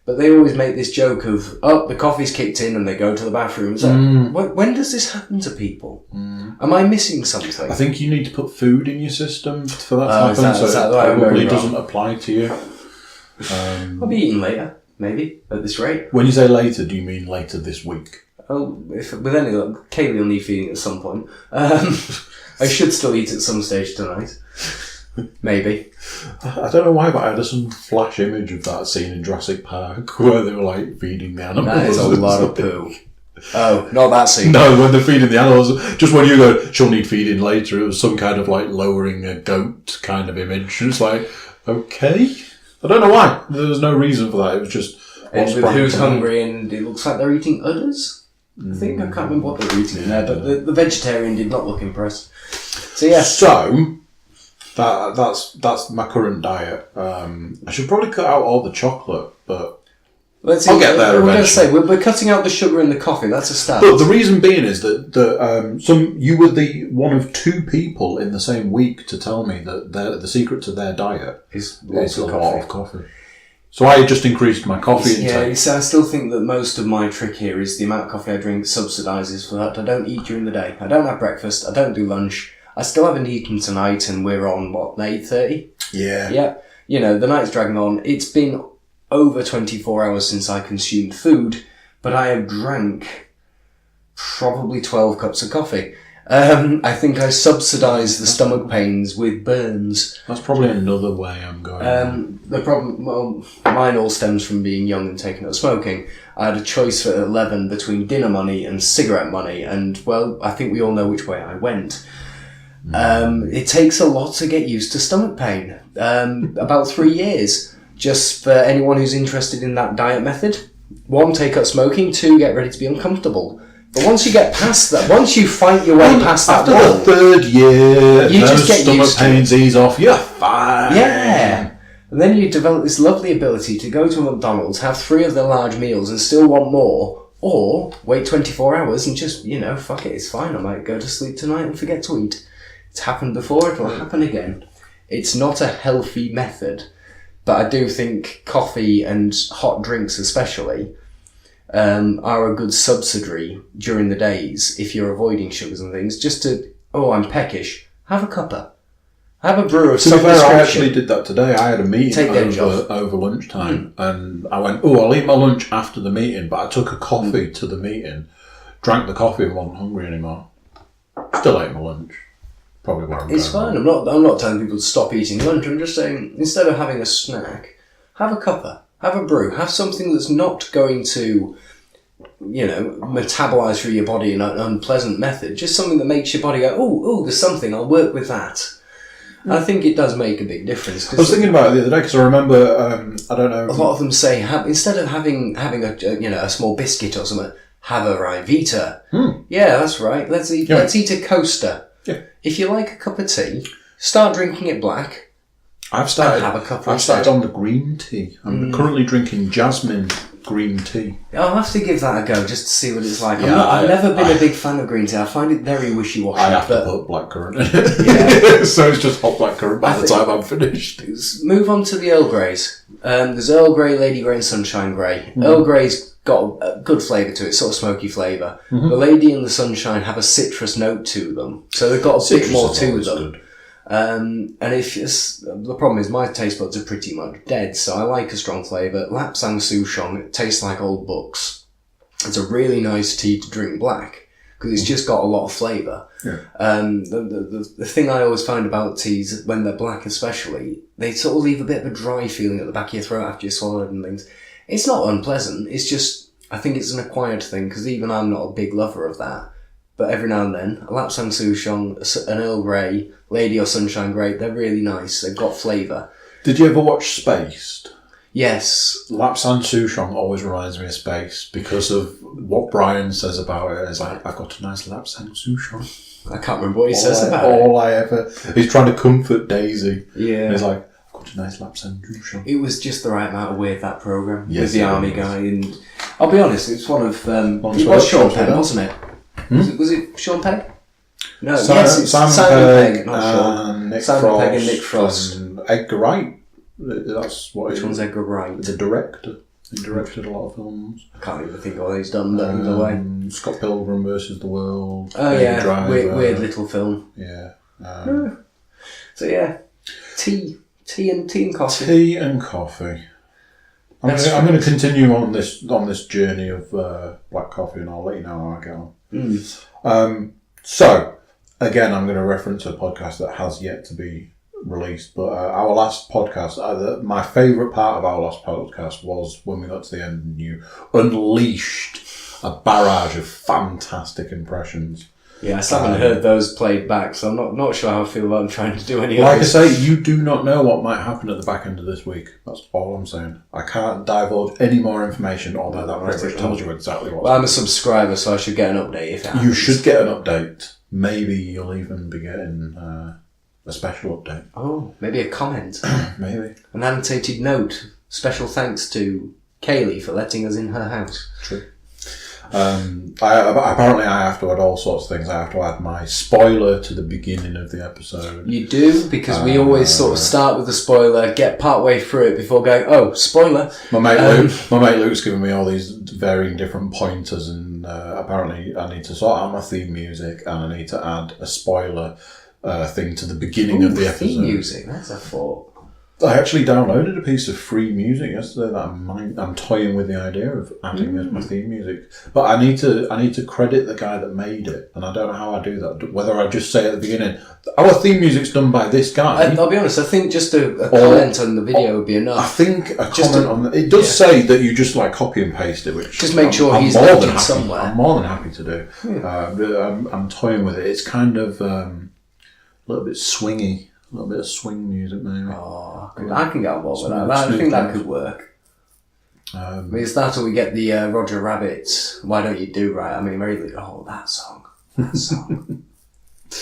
B: But they always make this joke of, the coffee's kicked in and they go to the bathroom. So, when does this happen to people? Am I missing something?
A: I think you need to put food in your system for that to happen, so it probably doesn't apply to you.
B: I'll be eating later, maybe, at this rate.
A: When you say later, do you mean later this week?
B: Oh, with any luck, Kaylee will need feeding at some point. I should still eat at some stage tonight. Maybe.
A: I don't know why, but I had some flash image of that scene in Jurassic Park where they were like feeding the animals.
B: That is a lot of poo. Oh, not that scene.
A: No, when they're feeding the animals, just when you go, she'll need feeding later, it was some kind of like lowering a goat kind of image. It's like, okay. I don't know why. There was no reason for that. It was just...
B: With who's hungry and it looks like they're eating udders. I think I can't remember what they were eating in there, but the vegetarian did not look impressed. So yeah.
A: So that's my current diet. I should probably cut out all the chocolate, but I'll get there eventually.
B: We're going to say we're cutting out the sugar in the coffee. That's a start.
A: But the reason being is that you were the one of 2 people in the same week to tell me that the secret to their diet is a lot of coffee. So I just increased my coffee intake.
B: Yeah, you see, I still think that most of my trick here is the amount of coffee I drink subsidises for that. I don't eat during the day. I don't have breakfast. I don't do lunch. I still haven't eaten tonight, and we're on, 8:30?
A: Yeah.
B: Yeah. You know, the night's dragging on. It's been over 24 hours since I consumed food, but I have drank probably 12 cups of coffee. I think I subsidise the stomach pains with burns.
A: That's probably another way I'm going.
B: The problem, well, mine all stems from being young and taking up smoking. I had a choice at 11 between dinner money and cigarette money, and, well, I think we all know which way I went. It takes a lot to get used to stomach pain. About 3 years, just for anyone who's interested in that diet method. 1, take up smoking. 2, get ready to be uncomfortable. But once you get past that, once you fight your way past that wall...
A: After the 3rd year,
B: you just get
A: stomach
B: used to
A: pains ease off, you're fine.
B: Yeah. And then you develop this lovely ability to go to a McDonald's, have 3 of the large meals and still want more, or wait 24 hours and just, fuck it, it's fine. I might go to sleep tonight and forget to eat. It's happened before, it'll happen again. It's not a healthy method, but I do think coffee and hot drinks especially are a good subsidiary during the days if you're avoiding sugars and things. Just to, I'm peckish, have a cuppa. Have a brew of some description.
A: I actually did that today. I had a meeting over lunchtime, and I went, I'll eat my lunch after the meeting, but I took a coffee to the meeting, drank the coffee and wasn't hungry anymore. Still ate my lunch. Probably where I'm going.
B: It's fine. I'm not telling people to stop eating lunch. I'm just saying, instead of having a snack, have a cuppa. Have a brew. Have something that's not going to, metabolise through your body in an unpleasant method. Just something that makes your body go, there's something, I'll work with that. I think it does make a big difference.
A: I was thinking about it the other day because I remember, I don't know.
B: A lot of them say, instead of having a small biscuit or something, have a Rivita. Yeah, that's right. Let's eat a coaster. Yeah. If you like a cup of tea, start drinking it black.
A: I've started on the green tea. I'm currently drinking jasmine green tea.
B: I'll have to give that a go just to see what it's like. I've never been a big fan of green tea. I find it very wishy-washy.
A: I have to put blackcurrant in it. So it's just hot blackcurrant by the time I'm finished.
B: Move on to the Earl Greys. There's Earl Grey, Lady Grey and Sunshine Grey. Earl Grey's got a good flavour to it, sort of smoky flavour. The Lady and the Sunshine have a citrus note to them. So they've got a bit more to them. Good. And the problem is my taste buds are pretty much dead, so I like a strong flavour. Lapsang Souchong, it tastes like old books. It's a really nice tea to drink black because it's just got a lot of flavour. Yeah. The thing I always find about teas, when they're black especially, they sort of leave a bit of a dry feeling at the back of your throat after you swallow it and things. It's not unpleasant, it's just, I think it's an acquired thing because even I'm not a big lover of that. But every now and then, a Lapsang Souchong, an Earl Grey, Lady or Sunshine Grey, they're really nice. They've got flavour.
A: Did you ever watch Spaced?
B: Yes.
A: Lapsang Souchong always reminds me of Space because of what Brian says about it. It's like, I've got a nice Lapsang Souchong.
B: I can't remember what he says about it.
A: He's trying to comfort Daisy.
B: Yeah.
A: And he's like, I've got a nice Lapsang Souchong.
B: It was just the right amount of weird, that programme, with the army guy. And I'll be honest, it's one of... it was Sean Penn, wasn't it? Was it Sean Pegg? No, it's Simon Pegg, not Sean. Simon Pegg and Nick Frost.
A: And Edgar Wright. That's what.
B: Which one's Edgar Wright?
A: The director. He directed a lot of films.
B: I can't even think of what he's done, but either way.
A: Scott Pilgrim versus the World.
B: Oh yeah, Driver. Weird little film.
A: Yeah.
B: So yeah, tea and coffee.
A: Tea and coffee. I'm going to continue on this journey of black coffee, and I'll let you know how I get on. So, again, I'm going to reference a podcast that has yet to be released, but our last podcast, my favourite part of our last podcast was when we got to the end and you unleashed a barrage of fantastic impressions.
B: Yeah, I still haven't heard those played back, so I'm not sure how I feel about them trying to do any
A: Like I say, you do not know what might happen at the back end of this week. That's all I'm saying. I can't divulge any more information, although that pretty much tells you exactly what.
B: Well, I'm a subscriber, so I should get an update if it happens.
A: You should get an update. Maybe you'll even be getting a special update.
B: Oh, maybe a comment.
A: Maybe.
B: An annotated note. Special thanks to Kaylee for letting us in her house.
A: True. Apparently I have to add all sorts of things. I have to add my spoiler to the beginning of the episode.
B: You do, because we always sort of start with the spoiler, get part way through it before going, oh, spoiler.
A: My mate Luke's giving me all these varying different pointers, and apparently I need to sort out my theme music, and I need to add a spoiler thing to the beginning of the episode.
B: Theme music, that's a thought.
A: I actually downloaded a piece of free music yesterday that I'm toying with the idea of adding as my theme music. But I need to credit the guy that made it, and I don't know how I do that. Whether I just say at the beginning, our theme music's done by this guy.
B: I'll be honest, I think just a comment on the video would be enough.
A: I think a comment on it does say that you just like copy and paste it, which
B: just make sure he's
A: more than happy,
B: somewhere.
A: I'm more than happy to do. Yeah. I'm toying with it. It's kind of a little bit swingy. A little bit of swing music, maybe.
B: Oh, I can get involved with that. I think that could work. Is that or we get the Roger Rabbit's Why Don't You Do Right? I mean, that song. That song.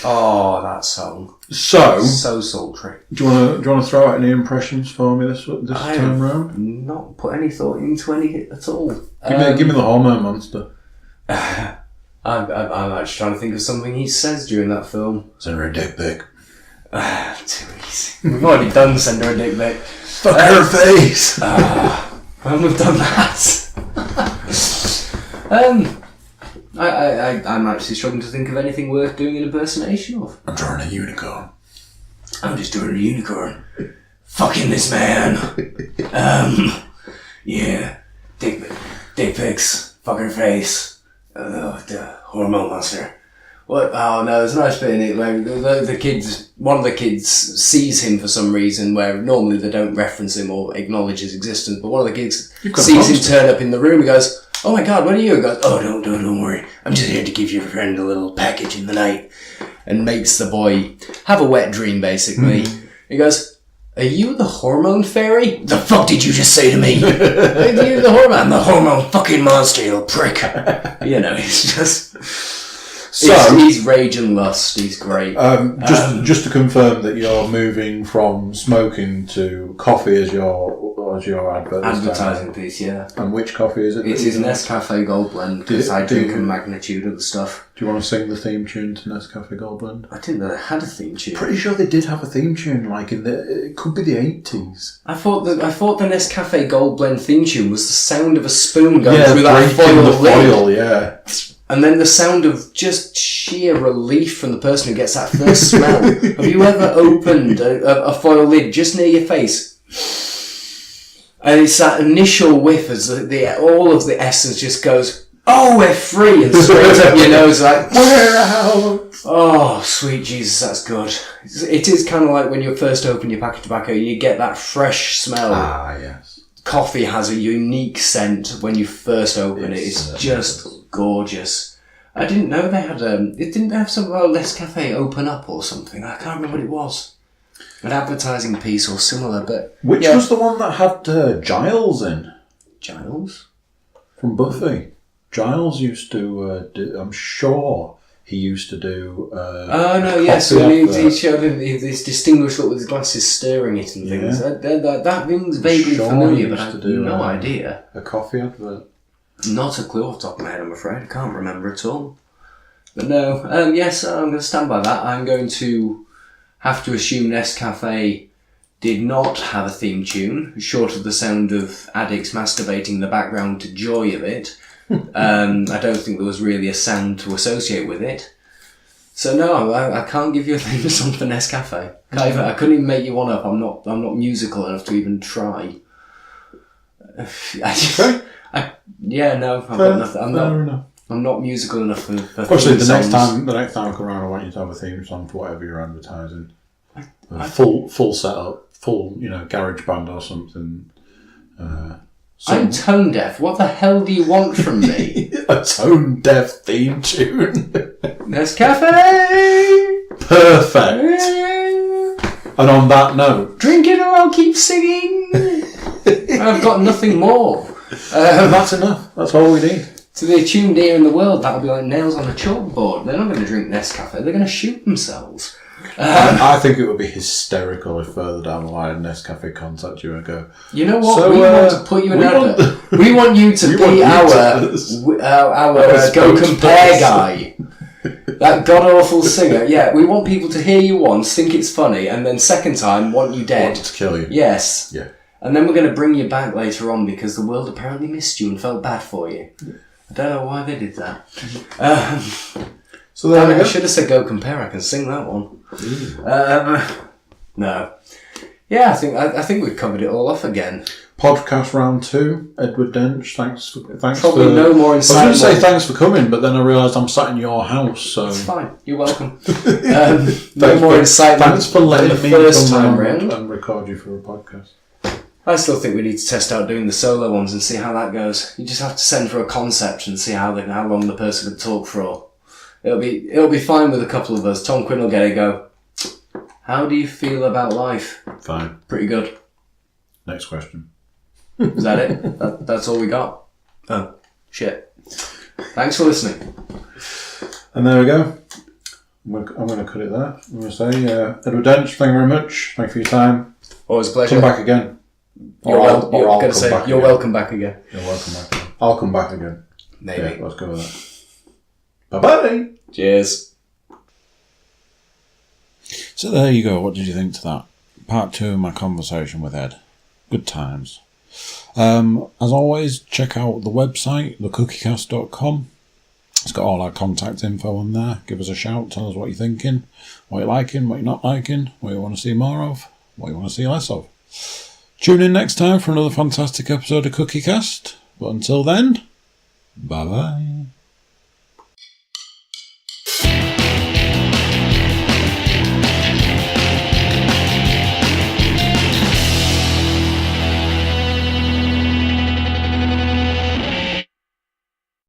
B: Oh, that song. So sultry.
A: Do you want to throw out any impressions for me this time round?
B: Not put any thought into any at all.
A: Give me the hormone monster.
B: I'm actually trying to think of something he says during that film.
A: Send her a dick pic.
B: Too easy. We've already done send her a dick pic.
A: Fuck her face.
B: When we've done that. I'm actually struggling to think of anything worth doing an impersonation of.
A: I'm drawing a unicorn.
B: I'm just doing a unicorn. Fucking this man. Yeah. Dick pics. Fuck her face. The hormone monster. What? Oh no, there's a nice bit in it where one of the kids sees him for some reason where normally they don't reference him or acknowledge his existence, but one of the kids sees him turn up in the room and goes, "Oh my god, what are you?" And goes, "Oh, don't worry. I'm just here to give your friend a little package in the night." And makes the boy have a wet dream, basically. He goes, "Are you the hormone fairy?" "The fuck did you just say to me?" "Are you the hormone?" "I'm the hormone fucking monster, you prick." You know, he's just... So he's rage and lust. He's great.
A: Just to confirm that you're moving from smoking to coffee as your
B: advertising piece. Yeah.
A: And which coffee is it?
B: It is Nescafe Gold Blend because I drink a magnitude of the stuff.
A: Do you want to sing the theme tune to Nescafe Gold Blend?
B: I didn't know they had a theme tune.
A: Pretty sure they did have a theme tune, like it could be the 80s.
B: I thought the Nescafe Gold Blend theme tune was the sound of a spoon going through that foil lid.
A: Yeah.
B: And then the sound of just sheer relief from the person who gets that first smell. Have you ever opened a foil lid just near your face? And it's that initial whiff as all of the essence just goes, "Oh, we're free," and straight up your nose like, "We're out." Oh, sweet Jesus, that's good. It is kind of like when you first open your pack of tobacco, you get that fresh smell.
A: Ah, yes.
B: Coffee has a unique scent when you first open it. It's just gorgeous. I didn't know they had didn't they have some Nescafe open up or something? I can't remember what it was. An advertising piece or similar, but...
A: Which was the one that had Giles in?
B: Giles?
A: From Buffy. Giles used to I'm sure he used to do
B: so he showed him this distinguished look with his glasses stirring it and things. That rings vaguely familiar, but I have no idea.
A: A coffee advert.
B: Not a clue off the top of my head, I'm afraid. I can't remember at all. But no, yes, I'm going to stand by that. I'm going to have to assume Nescafe did not have a theme tune, short of the sound of addicts masturbating in the background to joy of it. I don't think there was really a sound to associate with it. So no, I can't give you a theme song for Nescafe. I couldn't even make you one up. I'm not musical enough to even try. I'm not musical enough for
A: Especially the next time I come around, I want you to have a theme song for whatever you're advertising. Full setup, full garage band or something.
B: I'm tone deaf. What the hell do you want from me?
A: A tone deaf theme tune.
B: Nescafe.
A: Perfect. And on that note,
B: drink it or I'll keep singing. I've got nothing more.
A: That's enough. That's all we need.
B: To the attuned ear in the world, that'll be like nails on a chalkboard. They're not going to drink Nescafe. They're going to shoot themselves.
A: I think it would be hysterical if further down the line Nescafe contact you and go,
B: "You know what? We want to put you in advert. We want you to be our Go Compare guy." That god-awful singer. Yeah, we want people to hear you once, think it's funny, and then second time, want you dead.
A: Want to kill you.
B: Yes.
A: Yeah.
B: And then we're going to bring you back later on because the world apparently missed you and felt bad for you. I don't know why they did that.
A: So there we go.
B: I should have said Go Compare. I can sing that one. No. Yeah, I think we've covered it all off again.
A: Podcast round 2, Edward Dench. Thanks
B: Probably
A: for...
B: no more
A: I was
B: insight.
A: going to say thanks for coming, but then I realised I'm sat in your house, so...
B: It's fine. You're welcome. No more insight.
A: Thanks for letting me
B: first
A: come
B: time
A: round
B: round
A: and record you for a podcast.
B: I still think we need to test out doing the solo ones and see how that goes. You just have to send for a concept and see how long the person can talk for. It'll be fine with a couple of us. Tom Quinn will get a go. How do you feel about life?
A: Fine.
B: Pretty good.
A: Next question.
B: Is that it? That's all we got? Oh, shit. Thanks for listening.
A: And there we go. I'm going to cut it there. I'm going to say, Edward Dench, thank you very much. Thank you for your time.
B: Always a pleasure.
A: Come back again.
B: You're welcome back again.
A: You're welcome back again. I'll come back again.
B: Maybe.
A: Yeah, let's go with that. Bye-bye.
B: Cheers.
A: So there you go. What did you think to that? Part 2 of my conversation with Ed. Good times. As always, check out the website, thecookiecast.com. It's got all our contact info on there. Give us a shout. Tell us what you're thinking, what you're liking, what you're not liking, what you want to see more of, what you want to see less of. Tune in next time for another fantastic episode of Cookiecast. But until then, bye-bye.